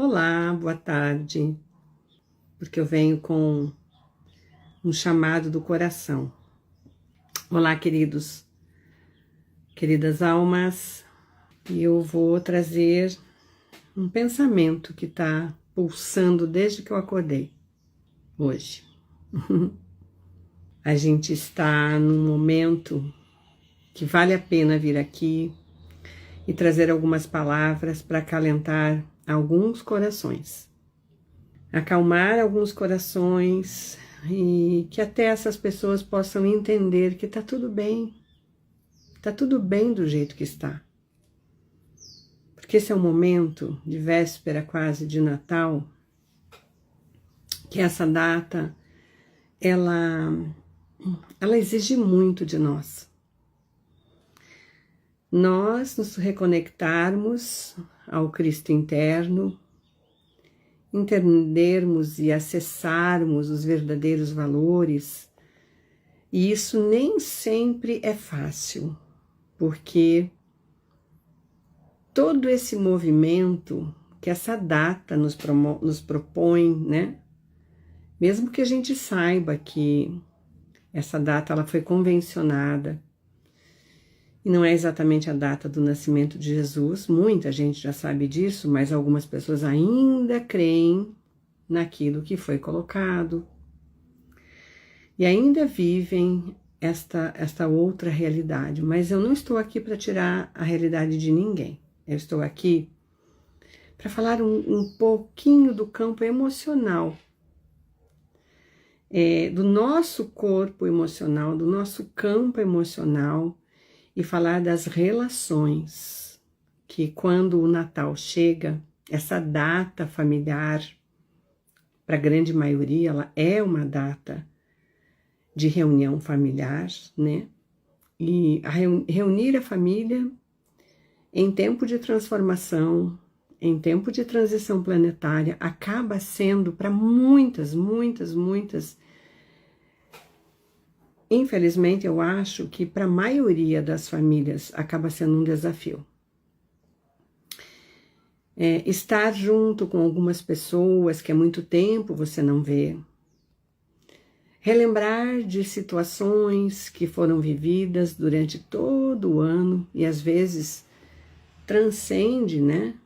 Olá, boa tarde, porque eu venho com um chamado do coração. Olá, queridos, queridas almas, e eu vou trazer um pensamento que está pulsando desde que eu acordei hoje. A gente está num momento que vale a pena vir aqui e trazer algumas palavras para acalentar alguns corações. Acalmar alguns corações e que até essas pessoas possam entender que tá tudo bem do jeito que está. Porque esse é um momento de véspera quase de Natal, que essa data, ela exige muito de nós. Nós nos reconectarmos ao Cristo interno, entendermos e acessarmos os verdadeiros valores, e isso nem sempre é fácil, porque todo esse movimento que essa data nos propõe, né? Mesmo que a gente saiba que essa data ela foi convencionada, e não é exatamente a data do nascimento de Jesus, muita gente já sabe disso, mas algumas pessoas ainda creem naquilo que foi colocado e ainda vivem esta outra realidade. Mas eu não estou aqui para tirar a realidade de ninguém, eu estou aqui para falar um pouquinho do campo emocional, do nosso corpo emocional, do nosso campo emocional, e falar das relações, que quando o Natal chega, essa data familiar, para a grande maioria, ela é uma data de reunião familiar, né? E reunir a família em tempo de transformação, em tempo de transição planetária, acaba sendo para muitas, infelizmente, eu acho que para a maioria das famílias acaba sendo um desafio. Estar junto com algumas pessoas que há muito tempo você não vê. Relembrar de situações que foram vividas durante todo o ano e às vezes transcende, né?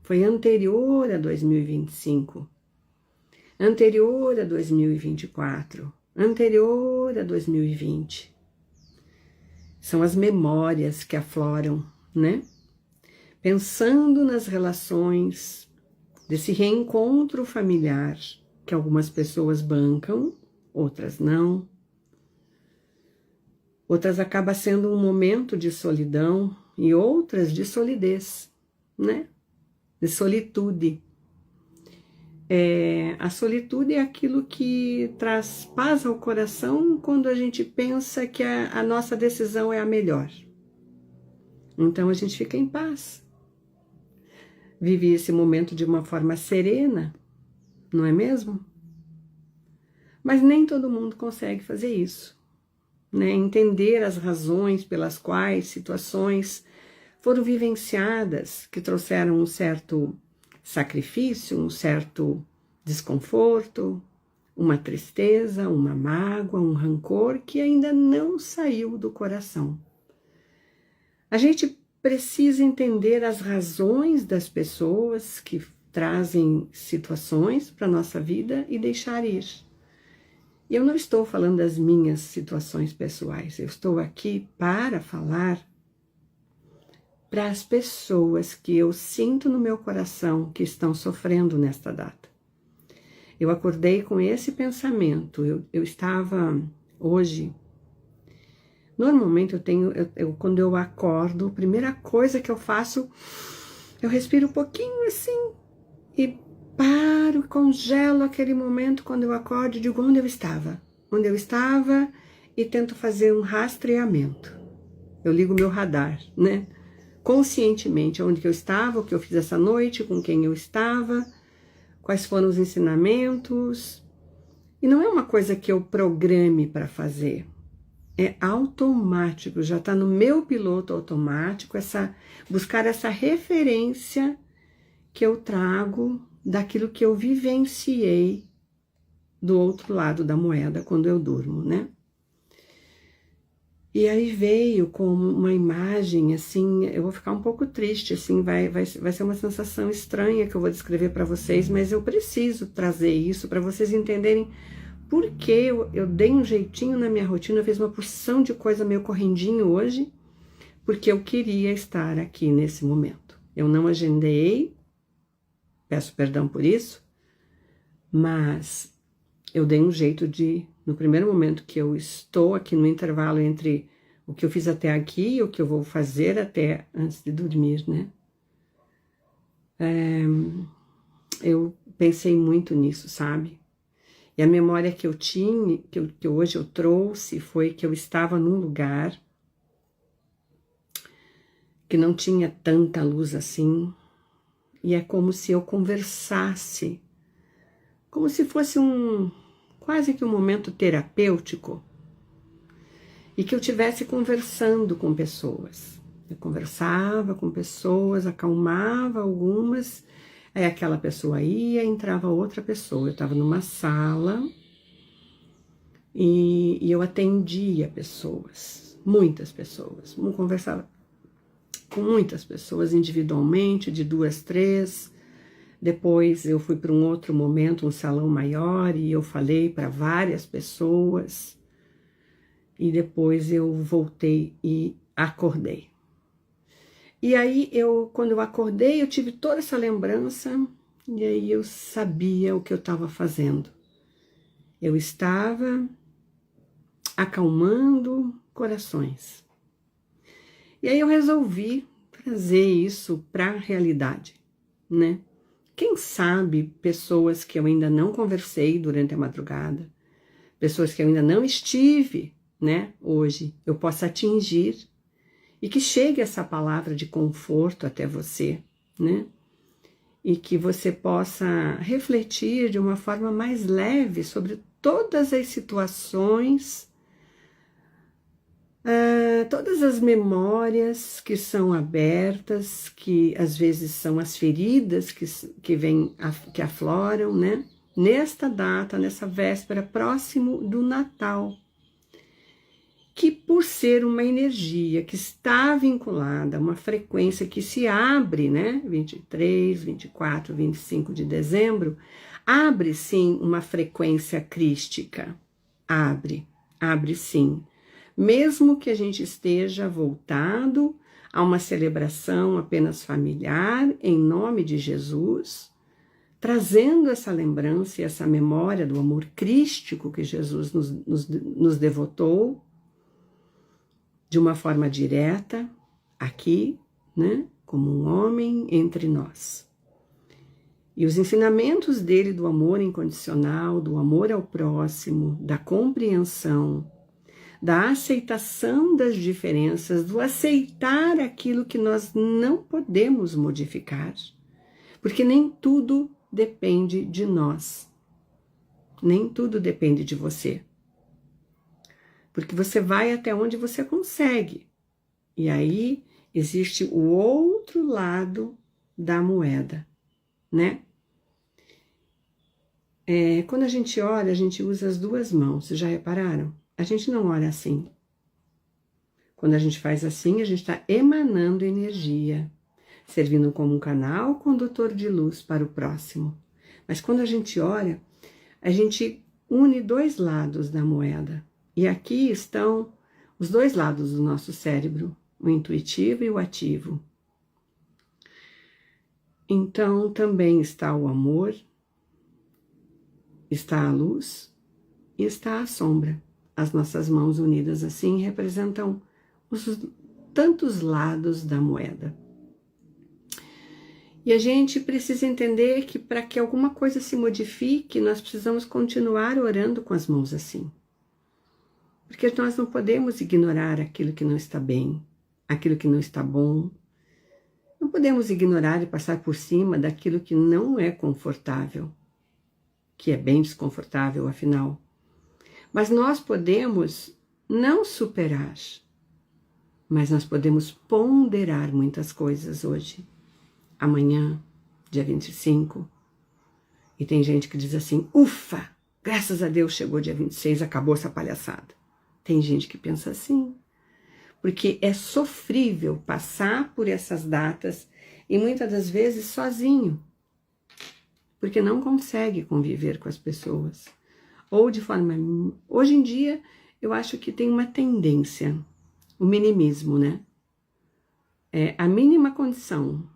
Foi anterior a 2025, anterior a 2024. Anterior a 2020. São as memórias que afloram, né? Pensando nas relações desse reencontro familiar, que algumas pessoas bancam, outras não. Outras acaba sendo um momento de solidão e outras de solidez, né? De solitude. A solitude é aquilo que traz paz ao coração quando a gente pensa que a nossa decisão é a melhor. Então a gente fica em paz. Vive esse momento de uma forma serena, não é mesmo? Mas nem todo mundo consegue fazer isso, né? Entender as razões pelas quais situações foram vivenciadas, que trouxeram um certo sacrifício, um certo desconforto, uma tristeza, uma mágoa, um rancor que ainda não saiu do coração. A gente precisa entender as razões das pessoas que trazem situações para a nossa vida e deixar ir. E eu não estou falando das minhas situações pessoais, eu estou aqui para falar para as pessoas que eu sinto no meu coração que estão sofrendo nesta data. Eu acordei com esse pensamento, eu estava hoje, normalmente quando eu acordo, a primeira coisa que eu faço, eu respiro um pouquinho assim, e paro, congelo aquele momento quando eu acordo e digo onde eu estava, e tento fazer um rastreamento. Eu ligo meu radar, né? Conscientemente, onde que eu estava, o que eu fiz essa noite, com quem eu estava, quais foram os ensinamentos. E não é uma coisa que eu programe para fazer, é automático, já está no meu piloto automático, buscar essa referência que eu trago daquilo que eu vivenciei do outro lado da moeda quando eu durmo, né? E aí veio como uma imagem, assim, eu vou ficar um pouco triste, assim, vai ser uma sensação estranha que eu vou descrever para vocês, mas eu preciso trazer isso para vocês entenderem por que eu dei um jeitinho na minha rotina, eu fiz uma porção de coisa meio correndinho hoje, porque eu queria estar aqui nesse momento. Eu não agendei, peço perdão por isso, mas eu dei um jeito de, no primeiro momento que eu estou aqui no intervalo entre o que eu fiz até aqui e o que eu vou fazer até antes de dormir, né? Eu pensei muito nisso, sabe? E a memória que eu tinha, que hoje eu trouxe, foi que eu estava num lugar que não tinha tanta luz assim, e é como se eu conversasse, como se fosse quase que um momento terapêutico, e que eu estivesse conversando com pessoas. Eu conversava com pessoas, acalmava algumas, aí aquela pessoa ia, entrava outra pessoa. Eu estava numa sala e eu atendia pessoas, muitas pessoas. Eu conversava com muitas pessoas individualmente, de 2, 3. Depois eu fui para um outro momento, um salão maior, e eu falei para várias pessoas. E depois eu voltei e acordei. E aí, quando eu acordei, eu tive toda essa lembrança, e aí eu sabia o que eu estava fazendo. Eu estava acalmando corações. E aí eu resolvi trazer isso para a realidade, né? Quem sabe pessoas que eu ainda não conversei durante a madrugada, pessoas que eu ainda não estive, né, hoje, eu possa atingir e que chegue essa palavra de conforto até você, né? E que você possa refletir de uma forma mais leve sobre todas as situações, todas as memórias que são abertas, que às vezes são as feridas que afloram, né? Nesta data, nessa véspera, próximo do Natal, que por ser uma energia que está vinculada a uma frequência que se abre, né? 23, 24, 25 de dezembro, abre sim uma frequência crística. Abre sim. Mesmo que a gente esteja voltado a uma celebração apenas familiar, em nome de Jesus, trazendo essa lembrança e essa memória do amor crístico que Jesus nos devotou, de uma forma direta, aqui, né, como um homem entre nós. E os ensinamentos dele do amor incondicional, do amor ao próximo, da compreensão, da aceitação das diferenças, do aceitar aquilo que nós não podemos modificar, porque nem tudo depende de nós, nem tudo depende de você. Porque você vai até onde você consegue. E aí existe o outro lado da moeda, né? Quando a gente ora, a gente usa as duas mãos. Vocês já repararam? A gente não ora assim. Quando a gente faz assim, a gente está emanando energia, servindo como um canal condutor de luz para o próximo. Mas quando a gente ora, a gente une dois lados da moeda. E aqui estão os dois lados do nosso cérebro, o intuitivo e o ativo. Então, também está o amor, está a luz e está a sombra. As nossas mãos unidas assim representam os tantos lados da moeda. E a gente precisa entender que para que alguma coisa se modifique, nós precisamos continuar orando com as mãos assim. Porque nós não podemos ignorar aquilo que não está bem, aquilo que não está bom. Não podemos ignorar e passar por cima daquilo que não é confortável, que é bem desconfortável, afinal. Mas nós podemos não superar, mas nós podemos ponderar muitas coisas hoje, amanhã, dia 25. E tem gente que diz assim, ufa, graças a Deus chegou dia 26, acabou essa palhaçada. Tem gente que pensa assim, porque é sofrível passar por essas datas e muitas das vezes sozinho, porque não consegue conviver com as pessoas. Ou de forma... Hoje em dia, eu acho que tem uma tendência, o minimismo, né? É a mínima condição.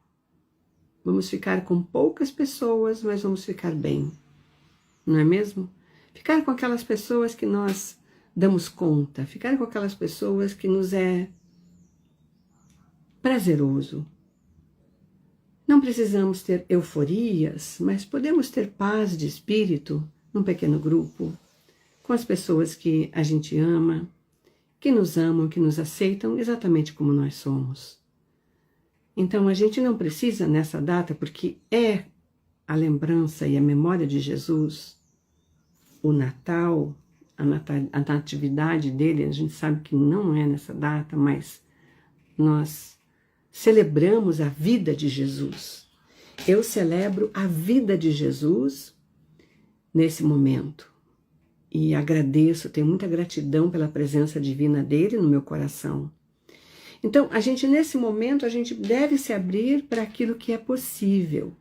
Vamos ficar com poucas pessoas, mas vamos ficar bem. Não é mesmo? Ficar com aquelas pessoas que nós damos conta. Ficar com aquelas pessoas que nos é prazeroso. Não precisamos ter euforias, mas podemos ter paz de espírito num pequeno grupo, com as pessoas que a gente ama, que nos amam, que nos aceitam exatamente como nós somos. Então a gente não precisa nessa data, porque é a lembrança e a memória de Jesus, o Natal, a natividade dele, a gente sabe que não é nessa data, mas nós celebramos a vida de Jesus. Eu celebro a vida de Jesus nesse momento. E agradeço, tenho muita gratidão pela presença divina dele no meu coração. Então, nesse momento, a gente deve se abrir para aquilo que é possível.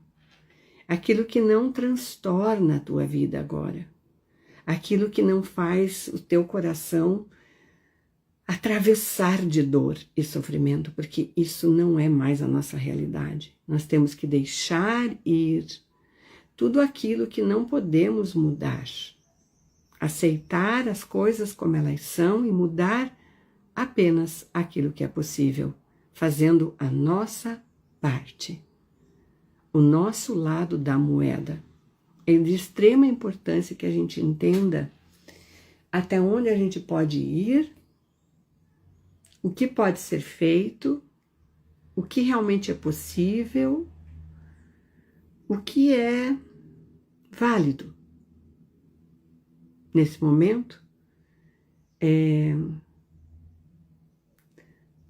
Aquilo que não transtorna a tua vida agora. Aquilo que não faz o teu coração atravessar de dor e sofrimento, porque isso não é mais a nossa realidade. Nós temos que deixar ir tudo aquilo que não podemos mudar. Aceitar as coisas como elas são e mudar apenas aquilo que é possível, fazendo a nossa parte. O nosso lado da moeda. É de extrema importância que a gente entenda até onde a gente pode ir, o que pode ser feito, o que realmente é possível, o que é válido. Nesse momento,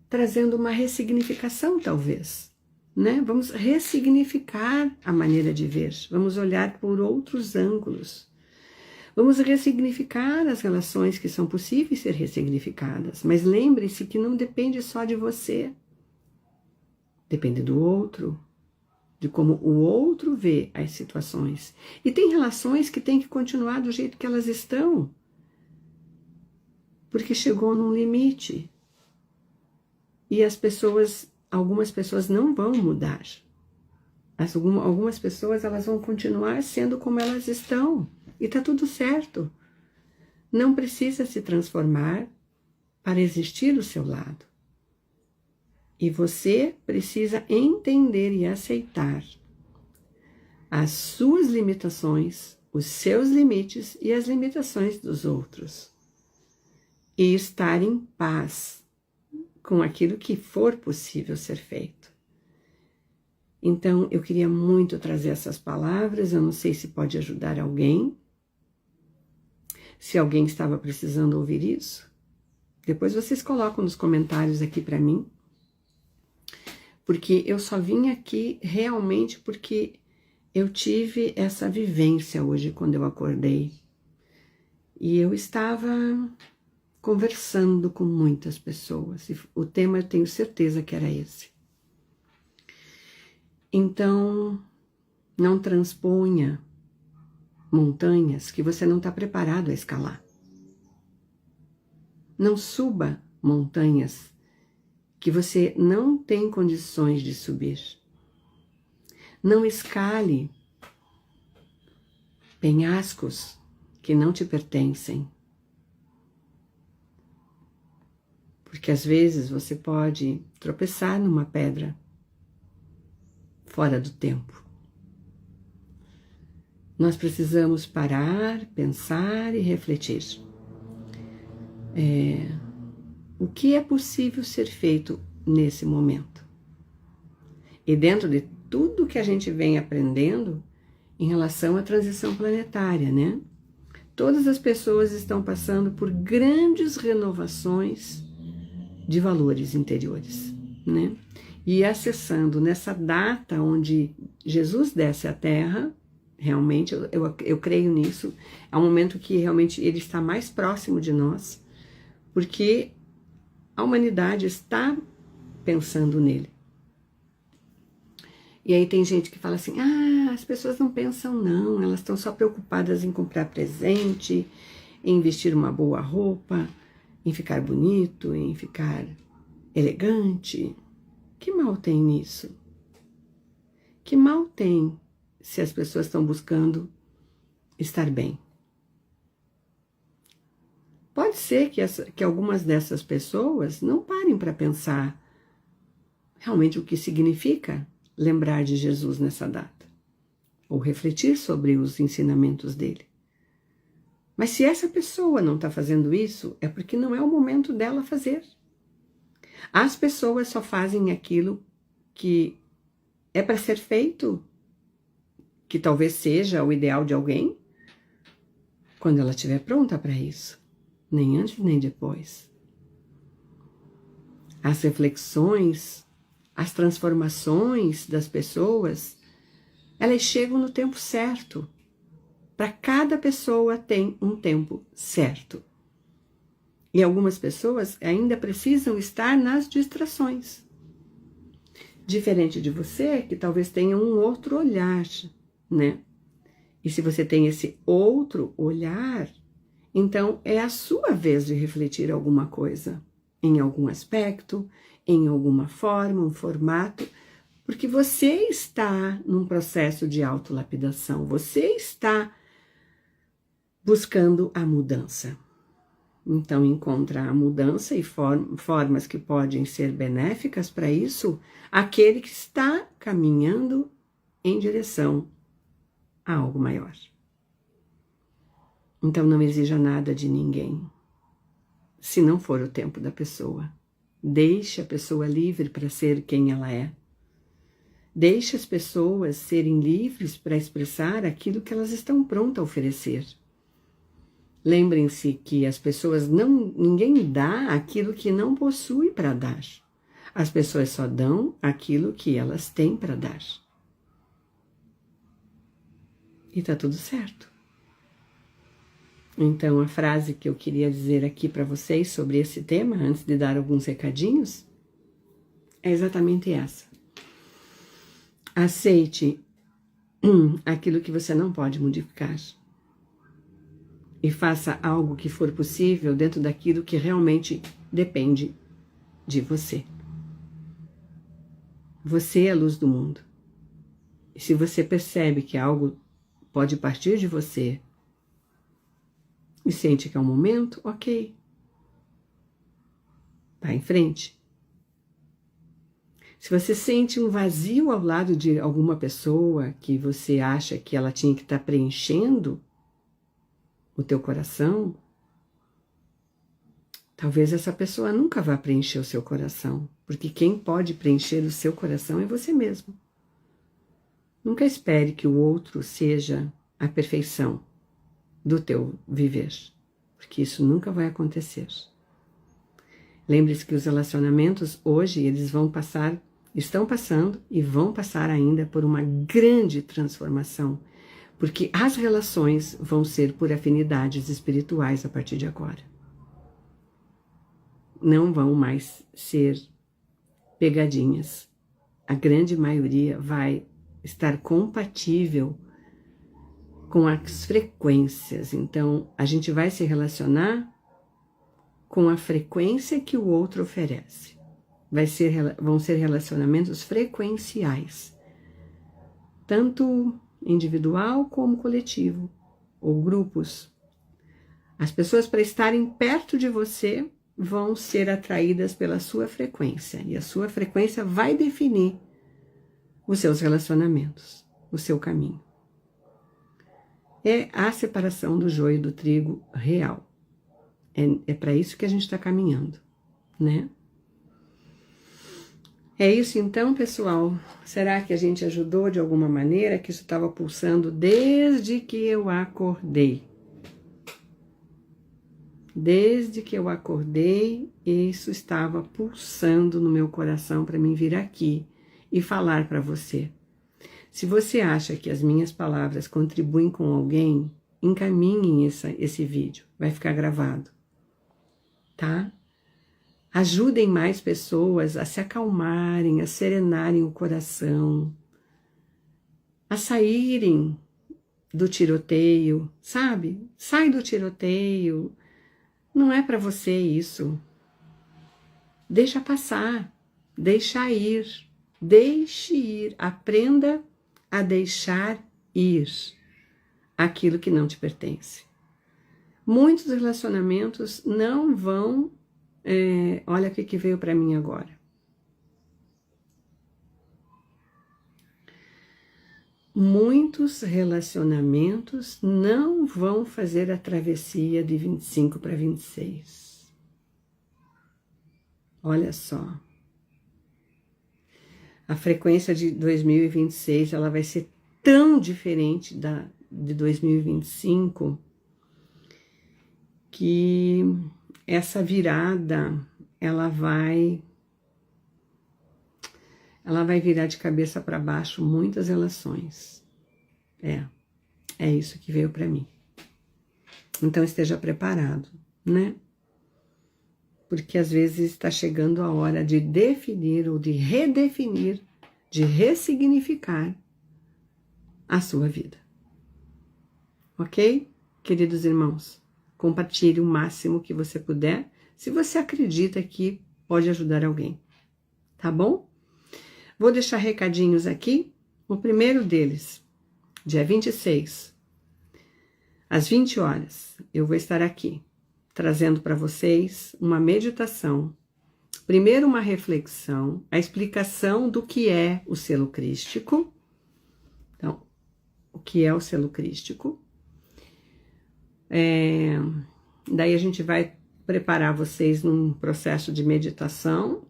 trazendo uma ressignificação, talvez, né? Vamos ressignificar a maneira de ver, vamos olhar por outros ângulos, vamos ressignificar as relações que são possíveis ser ressignificadas, mas lembre-se que não depende só de você, depende do outro, de como o outro vê as situações. E tem relações que têm que continuar do jeito que elas estão, porque chegou num limite. E algumas pessoas não vão mudar. Algumas pessoas elas vão continuar sendo como elas estão. E tá tudo certo. Não precisa se transformar para existir do seu lado. E você precisa entender e aceitar as suas limitações, os seus limites e as limitações dos outros. E estar em paz com aquilo que for possível ser feito. Então, eu queria muito trazer essas palavras, eu não sei se pode ajudar alguém, se alguém estava precisando ouvir isso. Depois vocês colocam nos comentários aqui para mim, porque eu só vim aqui realmente porque eu tive essa vivência hoje quando eu acordei. E eu estava conversando com muitas pessoas. E o tema eu tenho certeza que era esse. Então, não transponha montanhas que você não está preparado a escalar. Não suba montanhas que você não tem condições de subir. Não escale penhascos que não te pertencem. Porque às vezes você pode tropeçar numa pedra fora do tempo. Nós precisamos parar, pensar e refletir. O que é possível ser feito nesse momento? E dentro de tudo que a gente vem aprendendo em relação à transição planetária, né? Todas as pessoas estão passando por grandes renovações de valores interiores, né? e acessando nessa data onde Jesus desce à Terra, realmente, eu creio nisso, é um momento que realmente ele está mais próximo de nós, porque a humanidade está pensando nele. E aí tem gente que fala assim, as pessoas não pensam não, elas estão só preocupadas em comprar presente, em vestir uma boa roupa, em ficar bonito, em ficar elegante. Que mal tem nisso? Que mal tem se as pessoas estão buscando estar bem? Pode ser que algumas dessas pessoas não parem para pensar realmente o que significa lembrar de Jesus nessa data, ou refletir sobre os ensinamentos dele. Mas se essa pessoa não está fazendo isso, é porque não é o momento dela fazer. As pessoas só fazem aquilo que é para ser feito, que talvez seja o ideal de alguém, quando ela estiver pronta para isso. Nem antes, nem depois. As reflexões, as transformações das pessoas, elas chegam no tempo certo. Para cada pessoa tem um tempo certo. E algumas pessoas ainda precisam estar nas distrações. Diferente de você, que talvez tenha um outro olhar, né? E se você tem esse outro olhar, então é a sua vez de refletir alguma coisa, em algum aspecto, em alguma forma, um formato, porque você está num processo de autolapidação, você está buscando a mudança. Então, encontra a mudança e formas que podem ser benéficas para isso, aquele que está caminhando em direção a algo maior. Então, não exija nada de ninguém, se não for o tempo da pessoa. Deixe a pessoa livre para ser quem ela é. Deixe as pessoas serem livres para expressar aquilo que elas estão prontas a oferecer. Lembrem-se que as pessoas ninguém dá aquilo que não possui para dar. As pessoas só dão aquilo que elas têm para dar. E tá tudo certo. Então, a frase que eu queria dizer aqui para vocês sobre esse tema, antes de dar alguns recadinhos, é exatamente essa. Aceite aquilo que você não pode modificar. E faça algo que for possível dentro daquilo que realmente depende de você. Você é a luz do mundo. E se você percebe que algo pode partir de você e sente que é um momento, ok. Vá em frente. Se você sente um vazio ao lado de alguma pessoa que você acha que ela tinha que estar preenchendo o teu coração, talvez essa pessoa nunca vá preencher o seu coração, porque quem pode preencher o seu coração é você mesmo. Nunca espere que o outro seja a perfeição do teu viver, porque isso nunca vai acontecer. Lembre-se que os relacionamentos hoje, eles estão passando e vão passar ainda por uma grande transformação, porque as relações vão ser por afinidades espirituais a partir de agora. Não vão mais ser pegadinhas. A grande maioria vai estar compatível com as frequências. Então, a gente vai se relacionar com a frequência que o outro oferece. Vão ser relacionamentos frequenciais. Tanto individual como coletivo, ou grupos. As pessoas, para estarem perto de você, vão ser atraídas pela sua frequência, e a sua frequência vai definir os seus relacionamentos, o seu caminho. É a separação do joio e do trigo real. É para isso que a gente está caminhando, né? É isso então, pessoal? Será que a gente ajudou de alguma maneira? Que isso estava pulsando desde que eu acordei. Desde que eu acordei, isso estava pulsando no meu coração para mim vir aqui e falar para você. Se você acha que as minhas palavras contribuem com alguém, encaminhem esse vídeo, vai ficar gravado, tá? Ajudem mais pessoas a se acalmarem, a serenarem o coração, a saírem do tiroteio, sabe? Sai do tiroteio, não é para você isso. Deixa passar, deixa ir, deixe ir, aprenda a deixar ir aquilo que não te pertence. Muitos relacionamentos não vão... olha o que veio para mim agora. Muitos relacionamentos não vão fazer a travessia de 25 para 26. Olha só. A frequência de 2026 ela vai ser tão diferente de 2025 que essa virada ela vai virar de cabeça para baixo muitas relações. É isso que veio para mim. Então esteja preparado, né? Porque às vezes está chegando a hora de definir ou de redefinir, de ressignificar a sua vida. Ok? Queridos irmãos, compartilhe o máximo que você puder, se você acredita que pode ajudar alguém. Tá bom? Vou deixar recadinhos aqui. O primeiro deles, dia 26, às 20 horas, eu vou estar aqui, trazendo para vocês uma meditação, primeiro uma reflexão, a explicação do que é o selo crístico. Então, o que é o selo crístico? Daí a gente vai preparar vocês num processo de meditação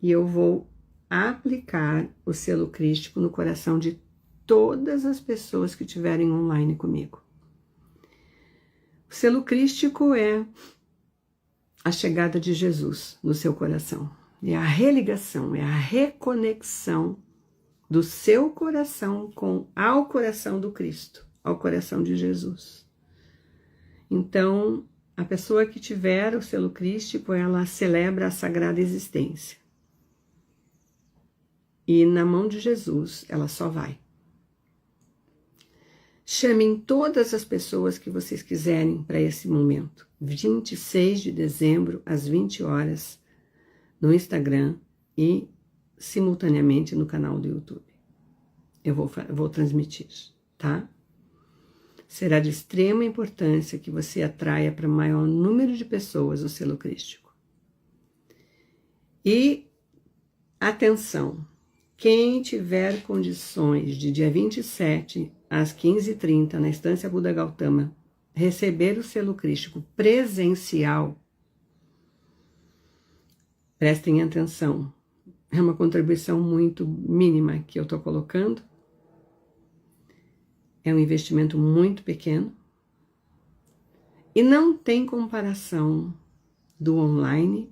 e eu vou aplicar o selo crístico no coração de todas as pessoas que estiverem online comigo. O selo crístico é a chegada de Jesus no seu coração. É a religação, é a reconexão do seu coração ao coração do Cristo, ao coração de Jesus. Então, a pessoa que tiver o selo crístico, ela celebra a sagrada existência. E na mão de Jesus, ela só vai. Chamem todas as pessoas que vocês quiserem para esse momento. 26 de dezembro, às 20 horas, no Instagram e simultaneamente no canal do YouTube. Eu vou transmitir, tá? Será de extrema importância que você atraia para o maior número de pessoas o selo crístico. E, atenção, quem tiver condições de dia 27 às 15h30 na Estância Buda Gautama receber o selo crístico presencial, prestem atenção, é uma contribuição muito mínima que eu estou colocando, é um investimento muito pequeno e não tem comparação do online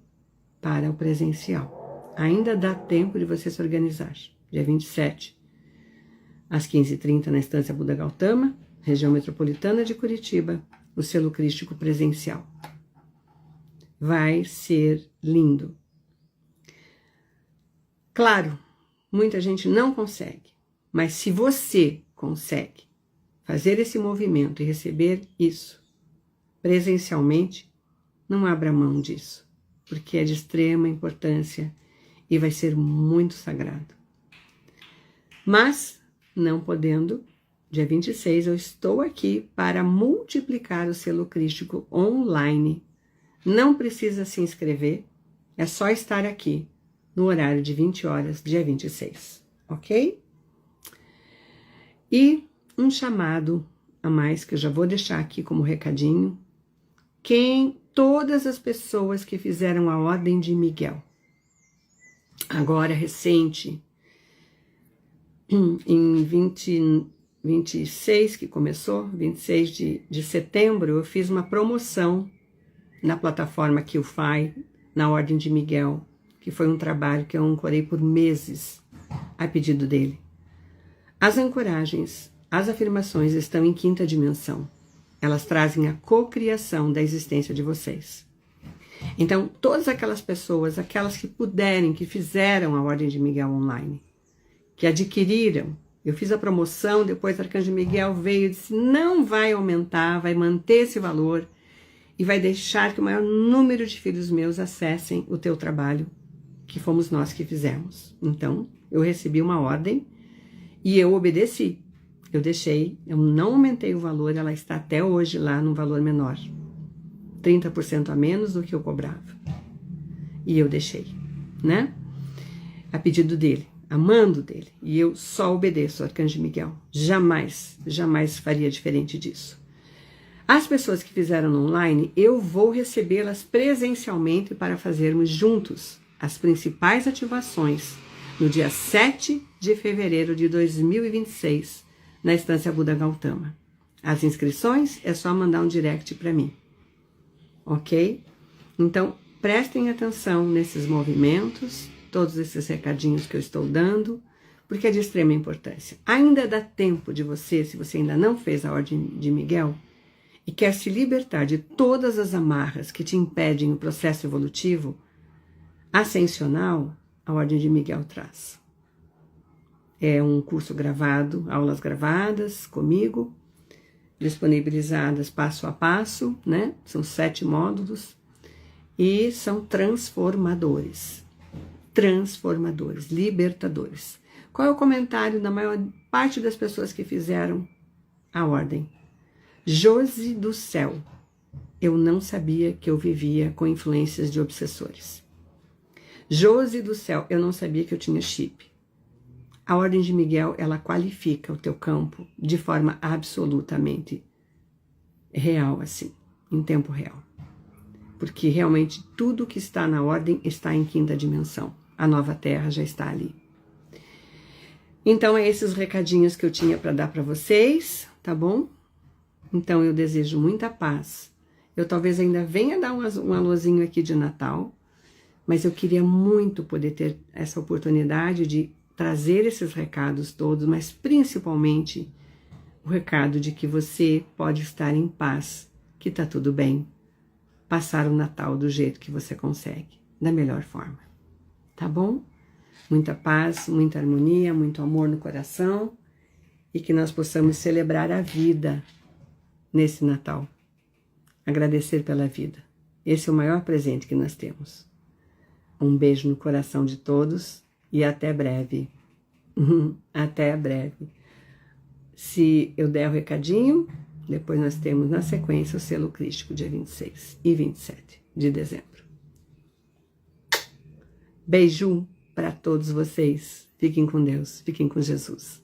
para o presencial. Ainda dá tempo de você se organizar. Dia 27, às 15h30 na Estância Buda Gautama, região metropolitana de Curitiba, o selo crístico presencial. Vai ser lindo. Claro, muita gente não consegue, mas se você consegue fazer esse movimento e receber isso presencialmente, não abra mão disso, porque é de extrema importância e vai ser muito sagrado. Mas, não podendo, dia 26 eu estou aqui para multiplicar o selo crístico online. Não precisa se inscrever, é só estar aqui no horário de 20 horas, dia 26, ok? E um chamado a mais que eu já vou deixar aqui como recadinho. Todas as pessoas que fizeram a Ordem de Miguel, agora recente, em 26 que começou, 26 de setembro, eu fiz uma promoção na plataforma QFI, na Ordem de Miguel, que foi um trabalho que eu ancorei por meses a pedido dele. As ancoragens, as afirmações estão em 5ª dimensão. Elas trazem a cocriação da existência de vocês. Então, todas aquelas pessoas, aquelas que puderem, que fizeram a Ordem de Miguel online, que adquiriram, eu fiz a promoção, depois o Arcanjo Miguel veio e disse, não vai aumentar, vai manter esse valor e vai deixar que o maior número de filhos meus acessem o teu trabalho, que fomos nós que fizemos. Então, eu recebi uma ordem e eu obedeci. Eu deixei, eu não aumentei o valor, ela está até hoje lá num valor menor. 30% a menos do que eu cobrava. E eu deixei, né? A pedido dele, amando dele. E eu só obedeço ao Arcanjo Miguel. Jamais, jamais faria diferente disso. As pessoas que fizeram no online, eu vou recebê-las presencialmente para fazermos juntos as principais ativações no dia 7 de fevereiro de 2026, na Estância Buda Gautama. As inscrições é só mandar um direct para mim. Ok? Então, prestem atenção nesses movimentos, todos esses recadinhos que eu estou dando, porque é de extrema importância. Ainda dá tempo de você, se você ainda não fez a Ordem de Miguel, e quer se libertar de todas as amarras que te impedem o processo evolutivo ascensional, a Ordem de Miguel traz. É um curso gravado, aulas gravadas comigo, disponibilizadas passo a passo, né? São 7 módulos e são transformadores, libertadores. Qual é o comentário da maior parte das pessoas que fizeram a ordem? Josi do céu, eu não sabia que eu vivia com influências de obsessores. Josi do céu, eu não sabia que eu tinha chip. A Ordem de Miguel, ela qualifica o teu campo de forma absolutamente real, assim, em tempo real. Porque realmente tudo que está na Ordem está em 5ª dimensão. A nova Terra já está ali. Então, é esses recadinhos que eu tinha para dar para vocês, tá bom? Então, eu desejo muita paz. Eu talvez ainda venha dar um alôzinho aqui de Natal, mas eu queria muito poder ter essa oportunidade de trazer esses recados todos, mas principalmente o recado de que você pode estar em paz, que tá tudo bem, passar o Natal do jeito que você consegue, da melhor forma, tá bom? Muita paz, muita harmonia, muito amor no coração e que nós possamos celebrar a vida nesse Natal, agradecer pela vida. Esse é o maior presente que nós temos. Um beijo no coração de todos e até breve. Até breve. Se eu der o recadinho, depois nós temos na sequência o selo crístico, dia 26 e 27 de dezembro. Beijo para todos vocês. Fiquem com Deus, fiquem com Jesus.